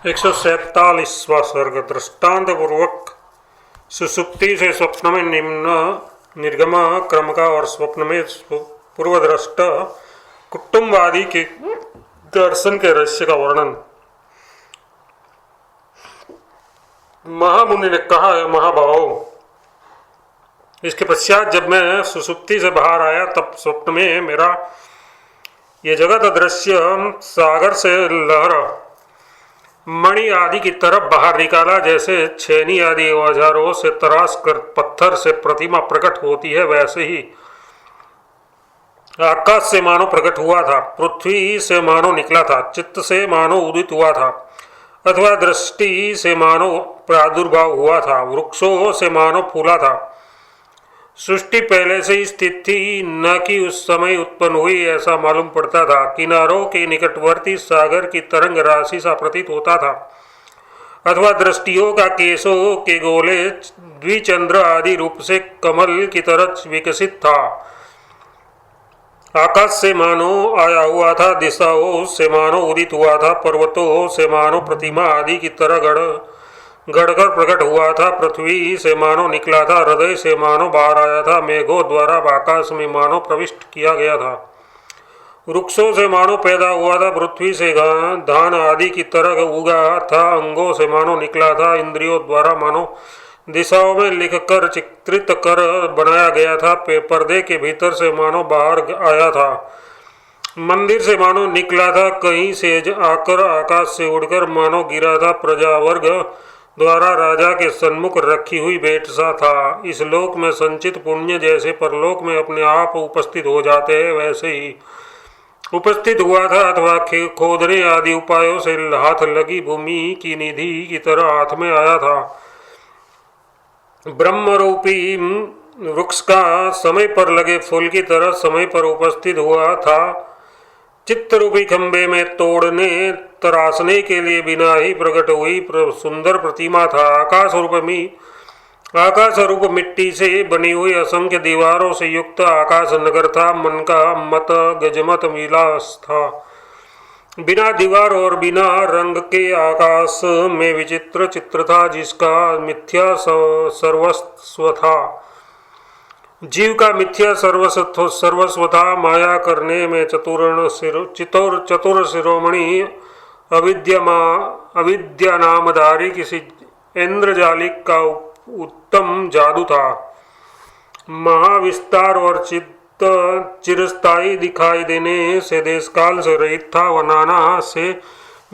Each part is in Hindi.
147वां सर्ग दृष्टांत पूर्वक सुसुप्ति से स्वप्न में निम्न निर्गम क्रम का और स्वप्न में पूर्वदृष्ट कुटुंब आदि के दर्शन के रहस्य का वर्णन। महामुनि ने कहा है, महाभाव, इसके पश्चात जब मैं सुसुप्ति से बाहर आया तब स्वप्न में मेरा ये जगत दृश्य सागर से लहर मणि आदि की तरफ बाहर निकाला, जैसे छेनी आदि औजारों से तराश कर पत्थर से प्रतिमा प्रकट होती है, वैसे ही आकाश से मानो प्रकट हुआ था, पृथ्वी से मानो निकला था, चित्त से मानो उदित हुआ था, अथवा दृष्टि से मानो प्रादुर्भाव हुआ था, वृक्षों से मानो फूला था। सृष्टि पहले से ही स्थित थी, न कि उस समय उत्पन्न हुई, ऐसा मालूम पड़ता था। किनारों के निकटवर्ती सागर की तरंग राशि सा प्रतीत होता था, अथवा दृष्टियों का केशों के गोले द्विचंद्र आदि रूप से कमल की तरह विकसित था। आकाश से मानो आया हुआ था, दिशाओं से मानो उदित हुआ था, पर्वतों से मानो प्रतिमा आदि की तरह गढ़कर प्रकट हुआ था, पृथ्वी से मानो निकला था, हृदय से मानो बाहर आया था, मेघों द्वारा आकाश में मानो प्रविष्ट किया गया था, वृक्षों से मानो पैदा हुआ था, पृथ्वी से धान आदि की तरह उगा था, अंगों से मानो निकला था, इंद्रियों द्वारा मानो दिशाओं में लिखकर चित्रित कर बनाया गया था, पर्दे के भीतर से मानो बाहर आया था, मंदिर से मानो निकला था, कहीं से आकर आकाश से उड़कर मानो गिरा था, प्रजावर्ग द्वारा राजा के सन्मुख रखी हुई भेंट सा था। इस लोक में संचित पुण्य जैसे परलोक में अपने आप उपस्थित हो जाते हैं, वैसे ही उपस्थित हुआ था, अथवा खोदने आदि उपायों से हाथ लगी भूमि की निधि की तरह हाथ में आया था। ब्रह्म रूपी वृक्ष का समय पर लगे फूल की तरह समय पर उपस्थित हुआ था। चित्त रूपी खंबे में तोड़ने तराशने के लिए बिना ही प्रकट हुई सुंदर प्रतिमा था। आकाश रूप मिट्टी से बनी हुई असंख्य दीवारों से युक्त आकाश नगर था। मन का मत गजमत विलास था। बिना दीवार और बिना रंग के आकाश में विचित्र चित्र था, जिसका मिथ्या सर्वस्व था। जीव का मिथ्या सर्वस्व था। माया करने में चतुर शिरोमणि अविद्या नामधारी किसी इंद्रजालिक का उत्तम जादू था। महाविस्तार और चिरस्थायी दिखाई देने से देशकाल से रहित था। वह नाना से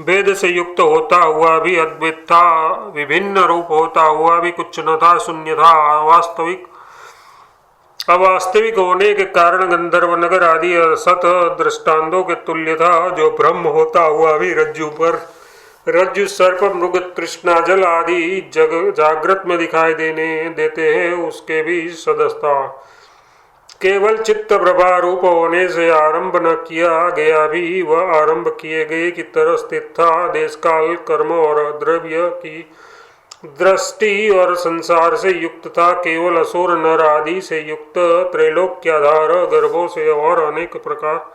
भेद से युक्त होता हुआ भी अद्वैत था, विभिन्न रूप होता हुआ भी कुछ न था, शून्य था, अवास्तविक होने के कारण गंधर्व नगर आदि असत दृष्टांतों के तुल्य था। जो ब्रह्म होता हुआ भी रज्जु सर्प मृग तृष्णा जल आदि जागृत में दिखाई देते हैं, उसके भी सदस्य था। केवल चित्त प्रभा रूप होने से आरंभ न किया गया भी वह आरंभ किए गए की तरह स्थित था। देश काल कर्म और द्रव्य की दृष्टि और संसार से युक्त था। केवल असुर नर आदि से युक्त त्रैलोक्याधार गर्भों से और अनेक प्रकार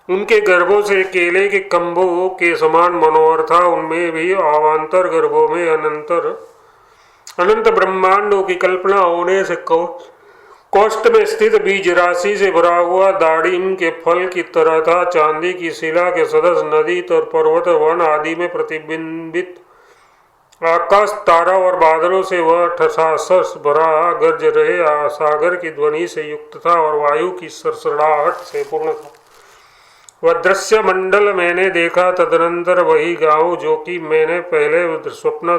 उनके गर्भों से केले के कंबों के समान मनोहर था। उनमें भी अवान्तर गर्भों में अनंत ब्रह्मांडों की कल्पना होने से कोष्ठ में स्थित बीज राशि से भरा हुआ दाड़िम के फल की तरह था। चांदी की शिला के सदस्य नदी और पर्वत वन आदि में प्रतिबिंबित आकाश तारा और बादलों से वह ठसाठस भरा गर्ज रहे सागर की ध्वनि से युक्त था और वायु की सरसराहट से पूर्ण था। वह दृश्य मंडल मैंने देखा। तदनंतर वही गांव जो कि मैंने पहले स्वप्न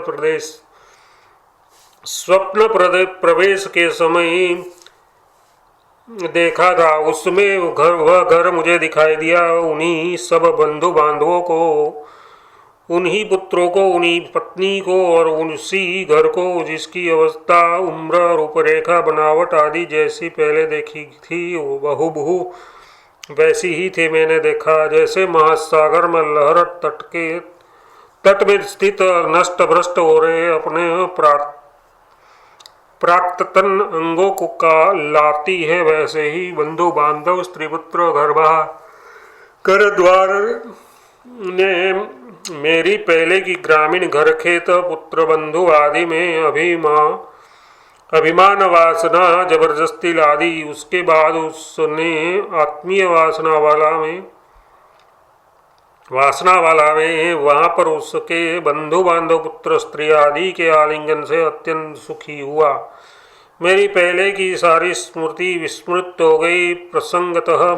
प्रवेश के समय देखा था, उसमें वह घर मुझे दिखाई दिया। उन्हीं सब बंधु बांधवों को, उन्हीं पुत्रों को, उन्हीं पत्नी को और उसी घर को जिसकी अवस्था उम्र रूपरेखा बनावट आदि जैसी पहले देखी थी, वो बहुबहु वैसी ही थे मैंने देखा। जैसे महासागर में लहर तट में स्थित नष्ट भ्रष्ट हो रहे अपने प्राक्तन अंगों को का लाती है, वैसे ही बंधु बांधव स्त्री पुत्र घर बाहर कर द्वार ने मेरी पहले की ग्रामीण घर खेत पुत्र बंधु आदि में अभिमान वासना जबरदस्ती लादी। उसके बाद उसने आत्मीय वासना वाला में वहाँ पर उसके बंधु बांधव पुत्र स्त्री आदि के आलिंगन से अत्यंत सुखी हुआ। मेरी पहले की सारी स्मृति विस्मृत हो गई। प्रसंगतः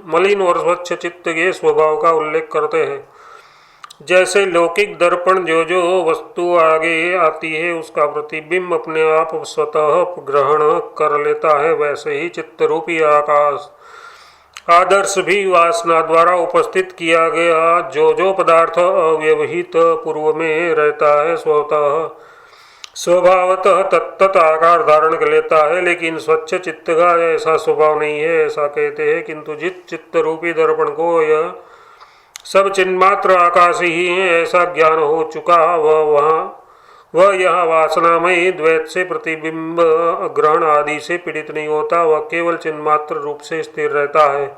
मलिन और स्वच्छ चित्त के स्वभाव का उल्लेख करते हैं। जैसे लौकिक दर्पण जो जो वस्तु आगे आती है उसका प्रतिबिंब अपने आप स्वतः ग्रहण कर लेता है, वैसे ही चित्तरूपी आकाश आदर्श भी वासना द्वारा उपस्थित किया गया जो जो पदार्थ अव्यवहित पूर्व में रहता है स्वभावतः तत्त आकार धारण कर लेता है। लेकिन स्वच्छ चित्त का ऐसा स्वभाव नहीं है, ऐसा कहते हैं। किंतु जिस चित्त रूपी दर्पण को यह सब चिन्मात्र आकाश ही है ऐसा ज्ञान हो चुका, वह यह वासनामय द्वैत से प्रतिबिंब ग्रहण आदि से पीड़ित नहीं होता। वह केवल चिन्मात्र रूप से स्थिर रहता है,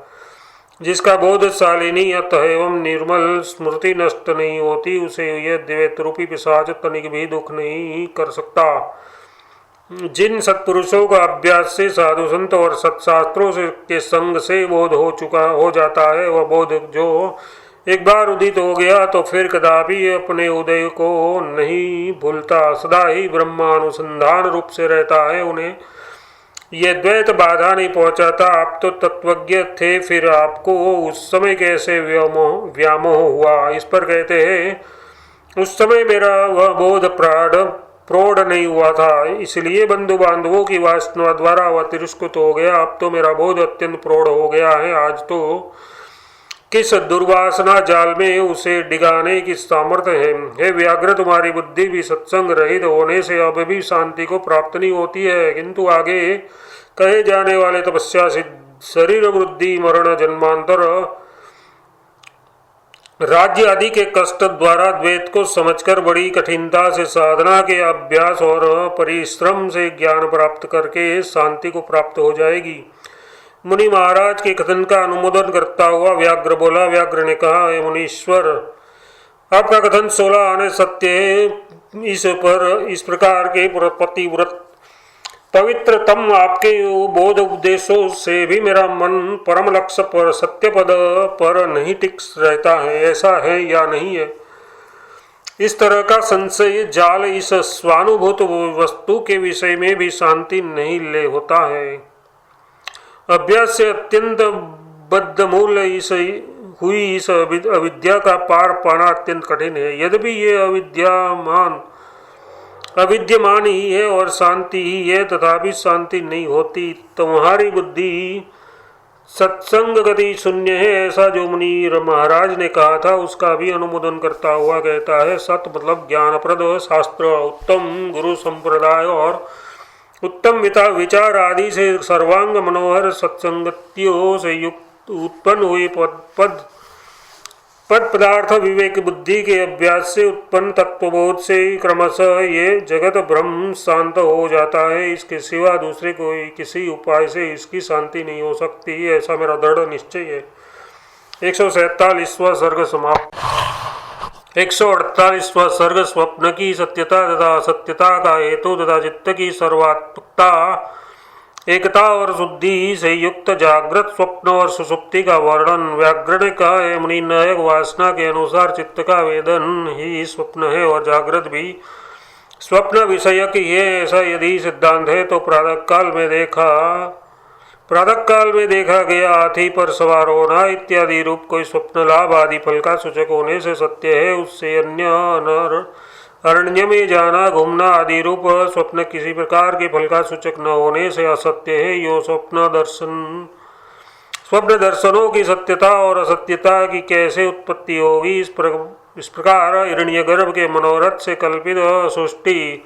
जिसका बोध शालिनी अतः एवं निर्मल स्मृति नष्ट नहीं होती, उसे यह द्वैत रूपी पिशाच तनिक भी दुख नहीं कर सकता। जिन सत्पुरुषों का अभ्यास से साधु संत और सत्शास्त्रों के संग से बोध हो जाता है, वह बोध जो एक बार उदित हो गया तो फिर कदापि अपने उदय को नहीं भूलता, सदा ही ब्रह्मानुसंधान रूप से रहता है। उन्हें यह द्वैत बाधा नहीं पहुंचाता। आप तो तत्वज्ञ थे, फिर आपको उस समय कैसे व्यामोह हुआ? इस पर कहते हैं, उस समय मेरा वह बोध प्रौढ़ नहीं हुआ था, इसलिए बंधु बांधवों की वासना द्वारा वह तिरस्कृत हो गया। अब तो मेरा बोध अत्यंत प्रौढ़ हो गया है। आज तो किस दुर्वासना जाल में उसे डिगाने की सामर्थ्य है। हे व्याघ्र, तुम्हारी बुद्धि भी सत्संग रहित होने से अब भी शांति को प्राप्त नहीं होती है, किंतु आगे कहे जाने वाले तपस्या से शरीर वृद्धि मरण जन्मांतर राज्य आदि के कष्ट द्वारा द्वैत को समझकर बड़ी कठिनता से साधना के अभ्यास और परिश्रम से ज्ञान प्राप्त करके शांति को प्राप्त हो जाएगी। मुनि महाराज के कथन का अनुमोदन करता हुआ व्याघ्र बोला। व्याघ्र ने कहा, हे मुनीश्वर, आपका कथन 16 आने सत्य है। इस प्रकार के पतिव्रत पवित्रतम आपके बोध उपदेशों से भी मेरा मन परम लक्ष्य पर सत्य पद पर नहीं टिक रहता है। ऐसा है या नहीं है? इस तरह का संशय जाल इस स्वानुभूत वस्तु के विषय में भी शांति नहीं ले होता है। अभ्यास से अत्यंत बद्धमूल इस अविद्या का पार पाना अत्यंत कठिन है। यद्यपि ये अविद्यमान ही है और शांति ही है, तथापि शांति नहीं होती। तुम्हारी बुद्धि सत्संग गति शून्य है, ऐसा जो मुनि महाराज ने कहा था उसका भी अनुमोदन करता हुआ कहता है, सत मतलब ज्ञानप्रद शास्त्र, उत्तम गुरु संप्रदाय और उत्तम विचार आदि से सर्वांग मनोहर सत्संगतियों से युक्त उत्पन्न हुई पद पदार्थ विवेक बुद्धि के अभ्यास से उत्पन्न तत्वबोध से क्रमशः ये जगत ब्रह्म शांत हो जाता है। इसके सिवा दूसरे कोई किसी उपाय से इसकी शांति नहीं हो सकती, ऐसा मेरा दृढ़ निश्चय है। 147वां सर्ग समाप्त। 148वां सर्ग स्वप्न की सत्यता तथा असत्यता का हेतु तथा चित्त की सर्वात्मकता, एकता और शुद्धि से युक्त जागृत स्वप्न और सुषुप्ति का वर्णन। व्याघ्र ने कहा, है मुनि, नायक वासना के अनुसार चित्त का वेदन ही स्वप्न है और जागृत भी स्वप्न विषयक ही है। ऐसा यदि सिद्धांत है तो प्रातः काल में देखा गया हाथी पर सवार होना इत्यादि रूप कोई स्वप्न लाभ आदि फल का सूचक होने से सत्य है। उससे अन्य अरण्य में जाना घूमना आदि रूप स्वप्न किसी प्रकार के फल का सूचक न होने से असत्य है। यो स्वप्न दर्शनों की सत्यता और असत्यता की कैसे उत्पत्ति होगी, इस प्रकार हिरण्यगर्भ के मनोरथ से कल्पित सृष्टि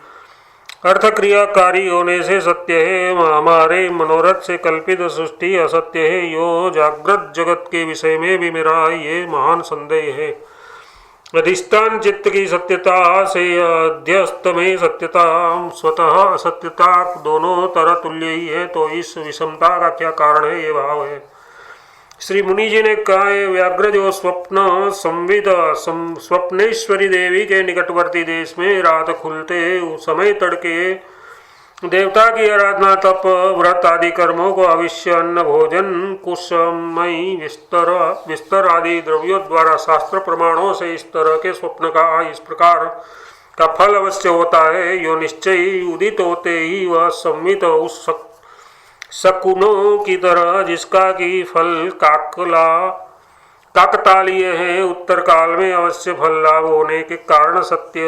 अर्थ क्रियाकारी होने से सत्य है। हमारे मनोरथ से कल्पित सृष्टि असत्य है। यो जागृत जगत के विषय में भी मेरा ये महान संदेह है। अधिष्ठान चित्त की सत्यता से अध्यस्त में सत्यता स्वतः असत्यता दोनों तरह तुल्य ही है, तो इस विषमता का क्या कारण है? ये भाव है। श्री मुनि जी ने कहा, ये व्याघ्र जो स्वप्न संविद स्वप्नेश्वरी देवी के निकटवर्ती देश में रात खुलते उस समय तड़के देवता की आराधना, तप, व्रत आदि कर्मों को अवश्य अन्न भोजन कुसमयी विस्तर आदि द्रव्यों द्वारा शास्त्र प्रमाणों से इस तरह के स्वप्न का इस प्रकार का फल अवश्य होता है। यो निश्चय उदित होते ही वह संवित उस शकुनों की तरह जिसका कि फल काकतालीय है, उत्तर काल में अवश्य फल लाभ होने के कारण सत्य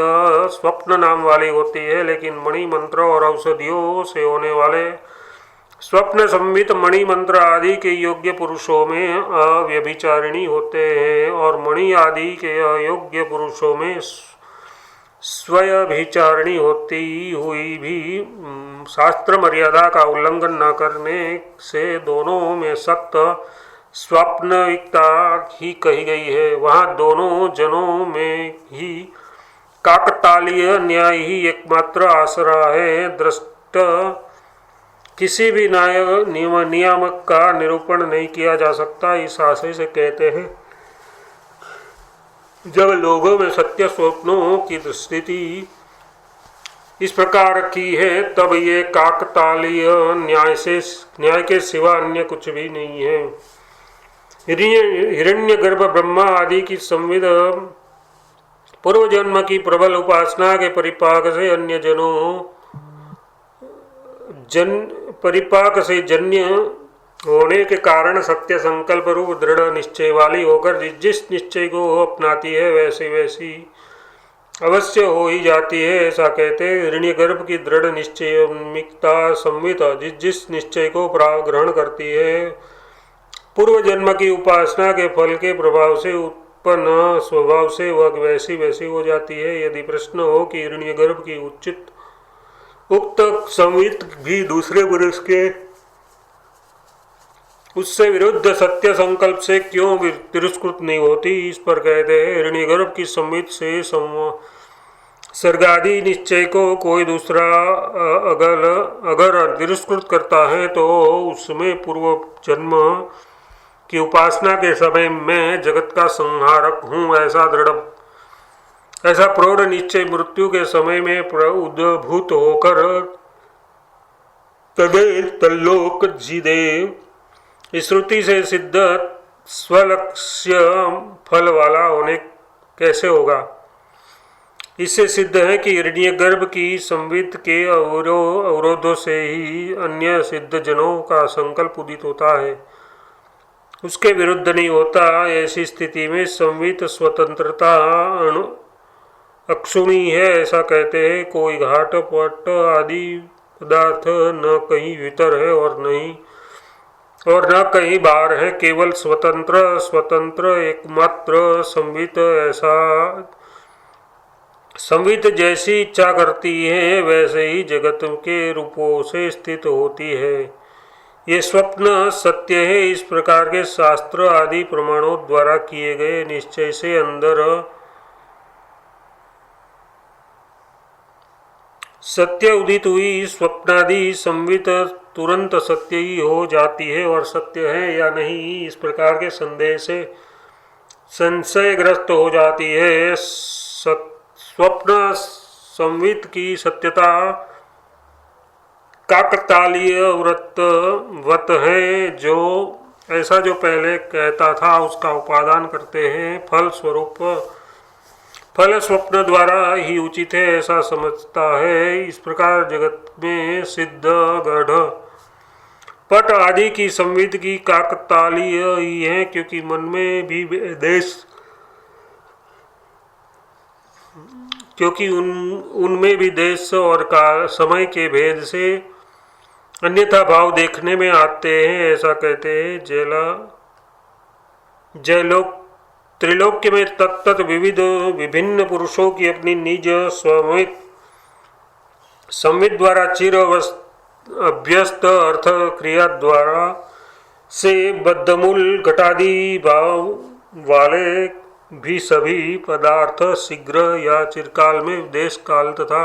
स्वप्न नाम वाली होती है, लेकिन मणि मंत्र और औषधियों से होने वाले स्वप्न संवित मणि मंत्र आदि के योग्य पुरुषों में अव्यभिचारिणी होते हैं, और मणि आदि के अयोग्य पुरुषों में स्वयभिचारिणी होती हुई भी शास्त्र मर्यादा का उल्लंघन न करने से दोनों में सख्त स्वप्नविकता ही कही गई है। वहाँ दोनों जनों में ही काकतालीय न्याय ही एकमात्र आसरा है। दृष्ट किसी भी नियामक का निरूपण नहीं किया जा सकता। इस आशय से कहते हैं, जब लोगों में सत्य स्वप्नों की स्थिति इस प्रकार की है, तब ये काकतालीय न्याय के सिवा अन्य कुछ भी नहीं है। हिरण्यगर्भ ब्रह्मा आदि की संविद पूर्व जन्म की प्रबल उपासना के परिपाक से अन्य परिपाक से जन्य होने के कारण सत्य संकल्प रूप दृढ़ निश्चय वाली होकर जिस निश्चय को अपनाती है वैसी वैसी अवश्य हो ही जाती है, ऐसा कहते हैं। हिरण्यगर्भ की दृढ़ निश्चयमिकता संवित जिस निश्चय को ग्रहण करती है, पूर्व जन्म की उपासना के फल के प्रभाव से उत्पन्न स्वभाव से वह वैसी वैसी हो जाती है। यदि प्रश्न हो कि हिरण्यगर्भ की उक्त संवित भी दूसरे पुरुष के उससे विरुद्ध सत्य संकल्प से क्यों तिरस्कृत नहीं होती, इस पर कहते हैं, हिरण्यगर्भ की संवित से सर्गादि निश्चय को कोई दूसरा अगर तिरस्कृत करता है तो उसमें पूर्व जन्म की उपासना के समय मैं जगत का संहारक हूँ ऐसा प्रौढ़ निश्चय मृत्यु के समय में उद्भूत होकर तल्लोक जीदेव श्रुति से सिद्ध स्वलक्ष्य फल वाला होने कैसे होगा। इससे सिद्ध है कि हिरण्यगर्भ की संवित के अवरोधों से ही अन्य सिद्ध जनों का संकल्प उदित होता है, उसके विरुद्ध नहीं होता। ऐसी स्थिति में संवित स्वतंत्रता अक्षुणी है, ऐसा कहते हैं। कोई घाट पट आदि पदार्थ न कहीं भीतर है और न कहीं बाहर है, केवल स्वतंत्र एकमात्र संवित। ऐसा संवित जैसी इच्छा करती है वैसे ही जगत के रूपों से स्थित होती है। ये स्वप्न सत्य है, इस प्रकार के शास्त्र आदि प्रमाणों द्वारा किए गए निश्चय से अंदर सत्य उदित हुई स्वप्नादि संवित तुरंत सत्य ही हो जाती है, और सत्य है या नहीं इस प्रकार के संदेह से संशयग्रस्त हो जाती है। स्वप्न संवित की सत्यता काकतालीय व्रत है, जो ऐसा जो पहले कहता था उसका उपादान करते हैं। फल स्वप्न द्वारा ही उचित है ऐसा समझता है। इस प्रकार जगत में सिद्ध गढ़ पट आदि की संवित की काकतालीय ही है, क्योंकि मन में भी देश क्योंकि उनमें भी देश और समय के भेद से अन्यथा भाव देखने में आते हैं, ऐसा कहते हैं। जयलोक त्रिलोक्य में तत्त विभिन्न पुरुषों की अपनी निज संवित द्वारा चिर अभ्यस्त अर्थ क्रिया द्वारा से बद्धमूल घटादि भाव वाले भी सभी पदार्थ शीघ्र या चिरकाल में देश काल तथा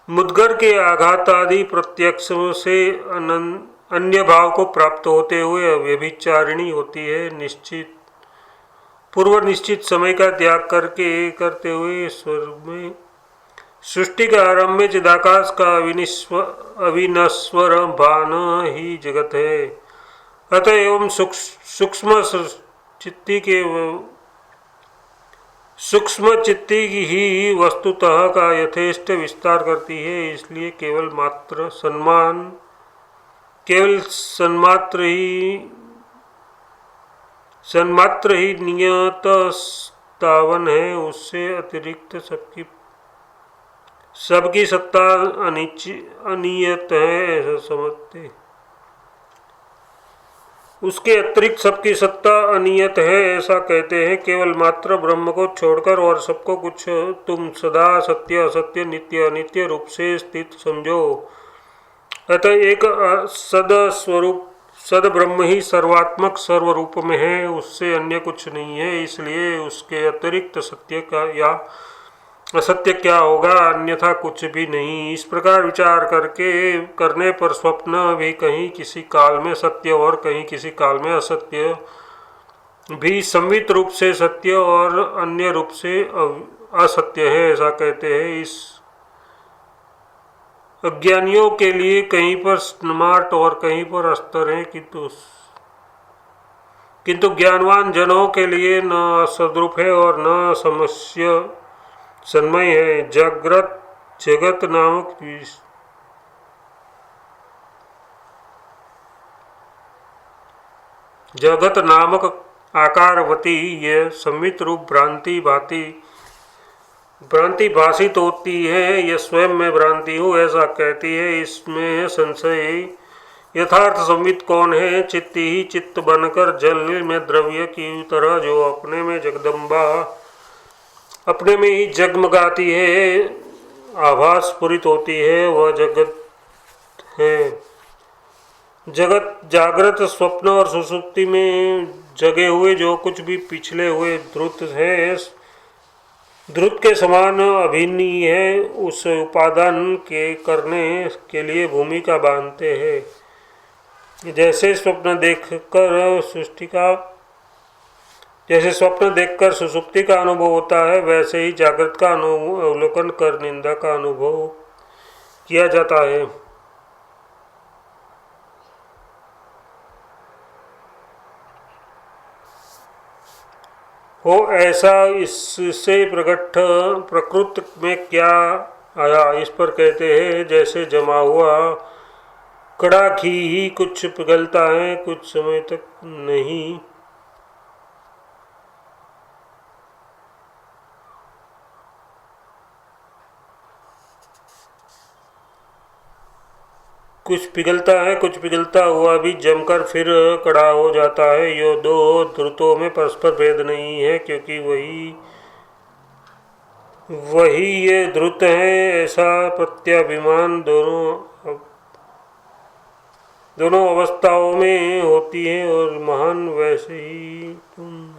मुद्गर के आघात आदि प्रत्यक्ष से अन्य भाव को प्राप्त होते हुए व्यभिचारिणी होती है। निश्चित पूर्व निश्चित समय का त्याग करते हुए स्वर्ग में सृष्टि का आरंभ में चिदाकाश का अविनश्वर भान ही जगत है। अतः एवं सूक्ष्म चित्ती ही वस्तुतः का यथेष्ट विस्तार करती है। इसलिए केवल सन्मात्र ही नियत स्थावन है। उससे अतिरिक्त सबकी सत्ता अनियत है ऐसा समझते। उसके अतिरिक्त सबकी सत्ता अनियत है ऐसा कहते हैं। केवल मात्र ब्रह्म को छोड़कर और सबको कुछ तुम सदा सत्य असत्य नित्य अनित्य रूप से स्थित समझो। अतः एक सद ब्रह्म ही सर्वात्मक सर्वरूप में है, उससे अन्य कुछ नहीं है। इसलिए उसके अतिरिक्त सत्य का या असत्य क्या होगा, अन्यथा कुछ भी नहीं। इस प्रकार विचार करने पर स्वप्न भी कहीं किसी काल में सत्य और कहीं किसी काल में असत्य भी संवित रूप से सत्य और अन्य रूप से असत्य है ऐसा कहते हैं। इस अज्ञानियों के लिए कहीं पर स्मार्ट और कहीं पर अस्तर है, किंतु ज्ञानवान जनों के लिए न सद्रूप है और न समस्या सन्मय है। जगत नामक आकारवती यह संवित रूप भ्रांति भाषित होती है। यह स्वयं में भ्रांति हो ऐसा कहती है। इसमें संशय यथार्थ संवित कौन है? चित्त ही चित्त बनकर जल में द्रव्य की तरह जो अपने में जगदम्बा अपने में ही जगमगाती है, आभास स्फुरित होती है, वह जगत है। जगत जागृत स्वप्न और सुषुप्ति में जगे हुए जो कुछ भी पिछले हुए द्रुत है, द्रुत के समान अभिन्न ही है। उस उपादान के करने के लिए भूमिका बांधते हैं। जैसे स्वप्न देखकर सुषुप्ति का अनुभव होता है, वैसे ही जागृत का अवलोकन कर निंदा का अनुभव किया जाता है। हो ऐसा इससे प्रकृत में क्या आया, इस पर कहते हैं जैसे जमा हुआ कड़ा घी ही कुछ पिघलता है, कुछ समय तक नहीं। कुछ पिघलता हुआ भी जमकर फिर कड़ा हो जाता है। यो दो ध्रुतों में परस्पर भेद नहीं है, क्योंकि वही ये ध्रुत है। ऐसा प्रत्याभिमान दोनों अवस्थाओं में होती है। और महान वैसे ही तुम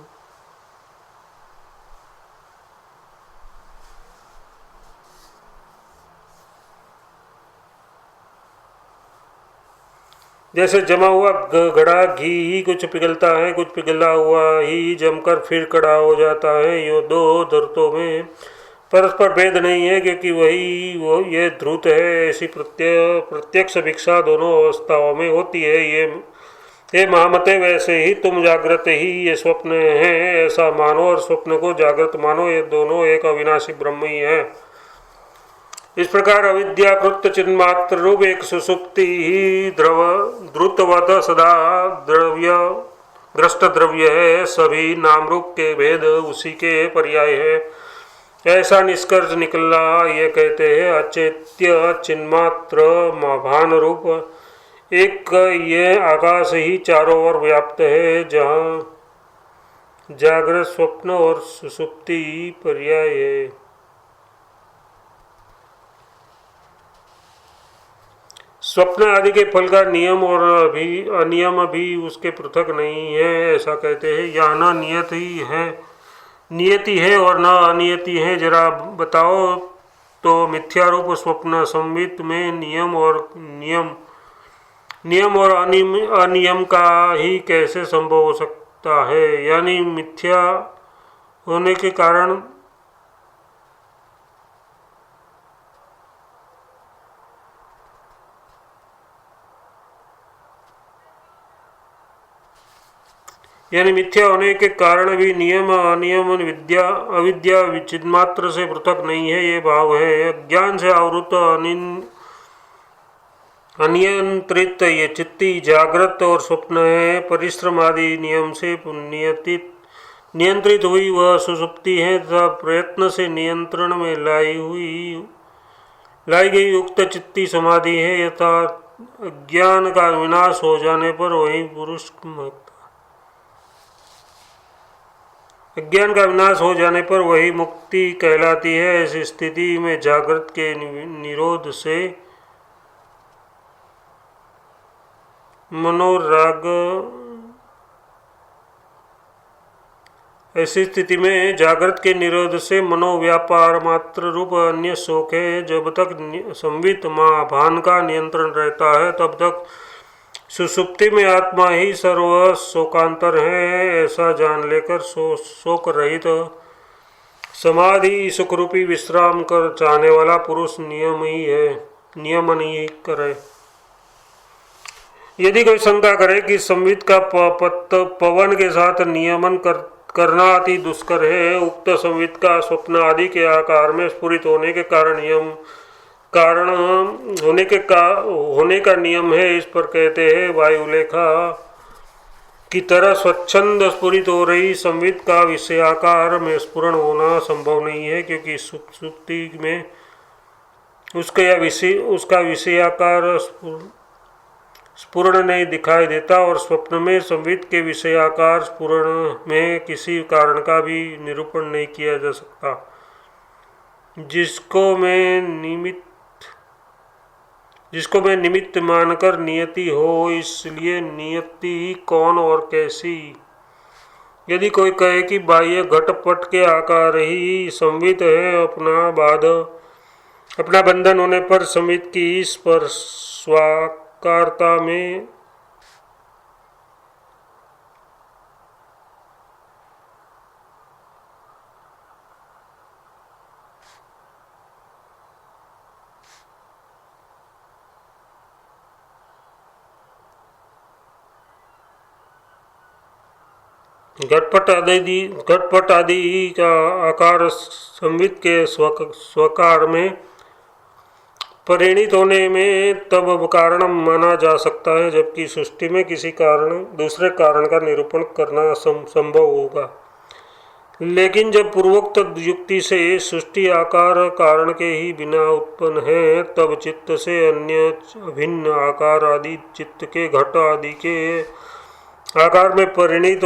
जैसे जमा हुआ घड़ा घी ही कुछ पिघलता है, कुछ पिघला हुआ ही जमकर फिर कड़ा हो जाता है। यो दो ध्रुतों में परस्पर भेद नहीं है, क्योंकि वही ये ध्रुत है। ऐसी प्रत्यक्ष भिक्षा दोनों अवस्थाओं में होती है। ये महामते वैसे ही तुम जागृत ही ये स्वप्न है ऐसा मानो, और स्वप्न को जागृत मानो। ये दोनों एक अविनाशी ब्रह्म ही है। इस प्रकार अविद्याकृत चिन्मात्र रूप एक सुसुप्ति ही द्रुतवत सदा दृष्ट द्रव्य है। सभी नाम रूप के भेद उसी के पर्याय है, ऐसा निष्कर्ष निकला। ये कहते हैं अचेत्य चिन्मात्र भान रूप एक ये आकाश ही चारों ओर व्याप्त है, जहाँ जागृत स्वप्न और सुसुप्ति पर्याय है। स्वप्न आदि के फल का नियम और अनियम भी उसके पृथक नहीं है, ऐसा कहते हैं। यहाँ न नियति है और न अनियति है। जरा बताओ तो मिथ्या रूप स्वप्न संवित में नियम नियम और अनियम का ही कैसे संभव हो सकता है? यानी मिथ्या होने के कारण मिथ्या होने के कारण भी नियम अनियम विद्या अविद्या चिन्मात्र से पृथक नहीं है, ये भाव है। अज्ञान से आवृत अनियंत्रित ये चित्ती जागृत और स्वप्न है। परिश्रम आदि नियम से नियंत्रित हुई वह सुषुप्ति है तथा प्रयत्न से नियंत्रण में लाई गई उक्त चित्ती समाधि है। यथा अज्ञान का विनाश हो जाने पर वही पुरुष अज्ञान का विनाश हो जाने पर वही मुक्ति कहलाती है। ऐसी स्थिति में जागृत के निरोध से मनोराग ऐसी स्थिति में जागृत के निरोध से मनोव्यापार मात्र रूप अन्य शोक है। जब तक संवित भान का नियंत्रण रहता है तब तक सुषुप्ति में आत्मा ही सर्व शोकांतर है। ऐसा जान लेकर शोक रहित समाधि सुखरूपी विश्राम कर चाहने वाला पुरुष नियमन ही करे। यदि कोई शंका करे कि संवित का पवन के साथ नियमन करना अति दुष्कर है, उक्त संवित का स्वप्न आदि के आकार में स्फुरित होने के कारण होने का नियम है। इस पर कहते हैं वायुलेखा की तरह स्वच्छंद स्फुरित हो रही संवित का विषयाकार में स्फुरण होना संभव नहीं है, क्योंकि सुप्ति में उसका विषयाकार स्फुरण नहीं दिखाई देता और स्वप्न में संवित के विषयाकार स्फुरण में किसी कारण का भी निरूपण नहीं किया जा सकता। जिसको मैं निमित्त मानकर नियति हो, इसलिए नियति कौन और कैसी? यदि कोई कहे कि बाह्य घटपट के आकार ही संवित है, अपना बंधन होने पर संवित की स्वाकारता में घटपट आदि का आकार संवित के स्वकार में परिणित होने में तब कारण माना जा सकता है, जबकि सृष्टि में किसी दूसरे कारण का निरूपण करना संभव होगा। लेकिन जब पूर्वोक्त युक्ति से सृष्टि आकार कारण के ही बिना उत्पन्न है, तब चित्त से अन्य भिन्न आकार आदि चित्त के घट आदि के आकार में परिणित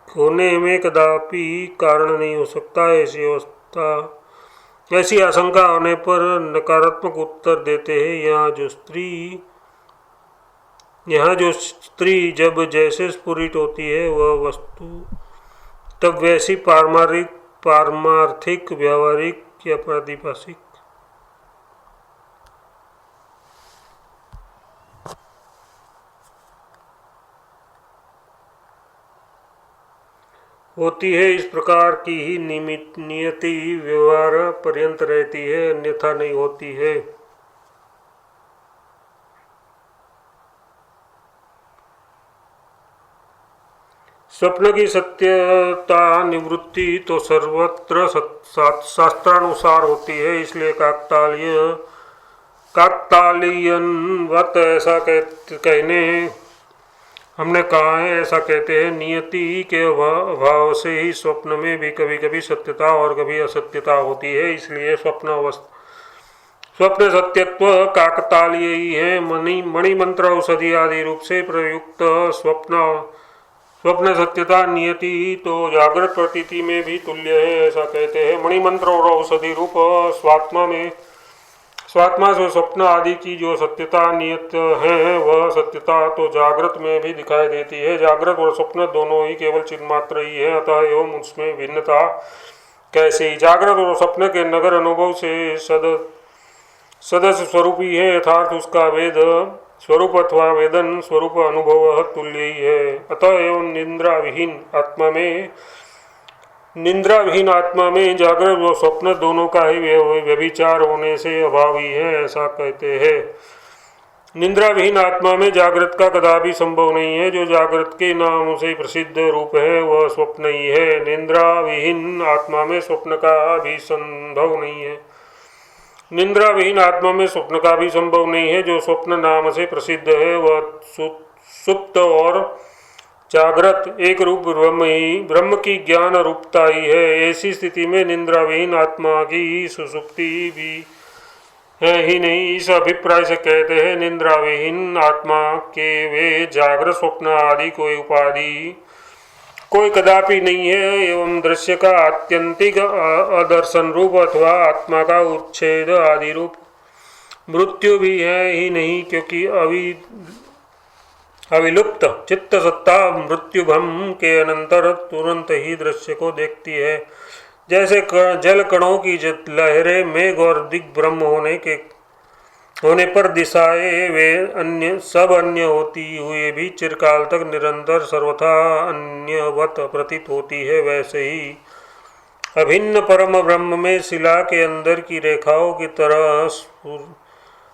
होने में कदापि कारण नहीं हो सकता। ऐसी आशंका होने पर नकारात्मक उत्तर देते हैं। यहाँ जो स्त्री जब जैसे स्फुरित होती है वह वस्तु तब वैसी पारमार्थिक व्यावहारिक या प्रातिभाषिक होती है। इस प्रकार की ही नियति व्यवहार पर्यंत रहती है, अन्यथा नहीं होती है। स्वप्न की सत्यता निवृत्ति तो सर्वत्र शास्त्रानुसार होती है, इसलिए काकतालीयनवत ऐसा कहने हमने कहा है। ऐसा कहते हैं नियति के अभाव से ही स्वप्न में भी कभी कभी सत्यता और कभी असत्यता होती है, इसलिए स्वप्न सत्यत्व काकतालीय ही है। मणि मंत्र औषधि आदि रूप से प्रयुक्त स्वप्न सत्यता नियति तो जागृत प्रतीति में भी तुल्य है, ऐसा कहते हैं। मणि मंत्र और औषधि रूप स्वात्मा से स्वप्न आदि की जो सत्यता नियत है, वह सत्यता तो जागृत में भी दिखाई देती है। जागृत और स्वप्न दोनों ही केवल चिन्मात्र ही है, अतः एवं उसमें भिन्नता कैसे? जागृत और स्वप्न के नगर अनुभव से सदस्य स्वरूप ही है, यथार्थ उसका वेद स्वरूप अथवा वेदन स्वरूप अनुभव तुल्य ही है। अतः एवं निद्राविहीन आत्मा में जागृत व स्वप्न दोनों का ही व्यभिचार होने से अभाव ही है, ऐसा कहते हैं। निद्राविहीन आत्मा में जागृत का कदापि संभव नहीं है। जो जागृत के नाम से प्रसिद्ध रूप है वह स्वप्न ही है। निद्राविहीन आत्मा में स्वप्न का भी संभव नहीं है। निद्राविहीन आत्मा में स्वप्न का भी संभव नहीं है। जो स्वप्न नाम से प्रसिद्ध है वह सुप्त और जागृत एक रूप ब्रह्म की ज्ञान रूपता ही है। ऐसी स्थिति में निद्राविहीन आत्मा की सुसुप्ति भी है ही नहीं। इस अभिप्राय से कहते हैं निद्राविहीन आत्मा के वे जागृत स्वप्न आदि कोई उपाधि कोई कदापि नहीं है। एवं दृश्य का आत्यंतिक अदर्शन रूप अथवा आत्मा का उच्छेद आदि रूप मृत्यु भी है ही नहीं, क्योंकि अविलुप्त चित्त सत्ता मृत्युभम के अनंतर तुरंत ही दृश्य को देखती है। जैसे जल कणों की लहरें मेघ और दिग्भ्रम होने पर दिशाएं वे अन्य होती हुए भी चिरकाल तक निरंतर सर्वथा अन्यवत प्रतीत होती है, वैसे ही अभिन्न परम ब्रह्म में शिला के अंदर की रेखाओं की तरह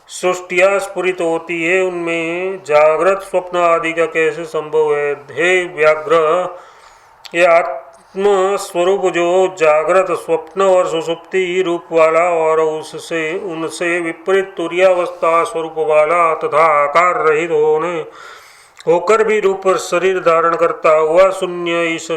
सृष्टियाँ स्फुरित होती है। उनमें जागृत स्वप्न आदि का कैसे संभव है? हे व्याघ्र, ये आत्म स्वरूप जो जागृत स्वप्न और सुषुप्ति रूप वाला और उनसे विपरीत तुरीयावस्था स्वरूप वाला तथा आकार रहित होकर भी रूप शरीर धारण करता हुआ शून्य इस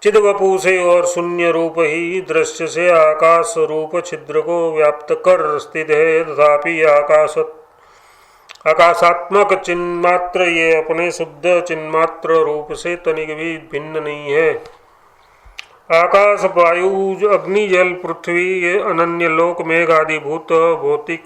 चिद वपु से और शून्य रूप ही दृश्य से आकाश रूप छिद्र को व्याप्त कर स्थित है। तथापि आकाशात्मक चिन्मात्र ये अपने शुद्ध चिन्मात्र रूप से तनिक भी भिन्न नहीं है। आकाश वायु अग्नि जल पृथ्वी ये अनन्य लोक मेघ आदि भूत भौतिक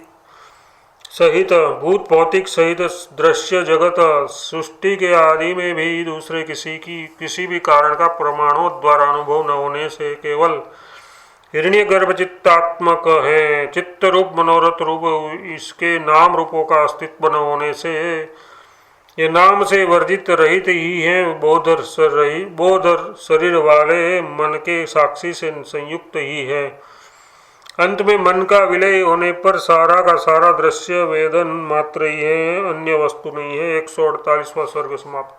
सहित दृश्य जगत सृष्टि के आदि में भी दूसरे किसी भी कारण का प्रमाणों द्वारा अनुभव न होने से केवल हिरण्यगर्भ चित्तात्मक है। चित्त रूप मनोरथ रूप इसके नाम रूपों का अस्तित्व न होने से ये नाम से वर्जित रहित ही है। बोधर शरीर वाले मन के साक्षी से संयुक्त ही है। अंत में मन का विलय होने पर सारा का सारा दृश्य वेदन मात्र ही है, अन्य वस्तु नहीं है। 148वां सर्ग समाप्त।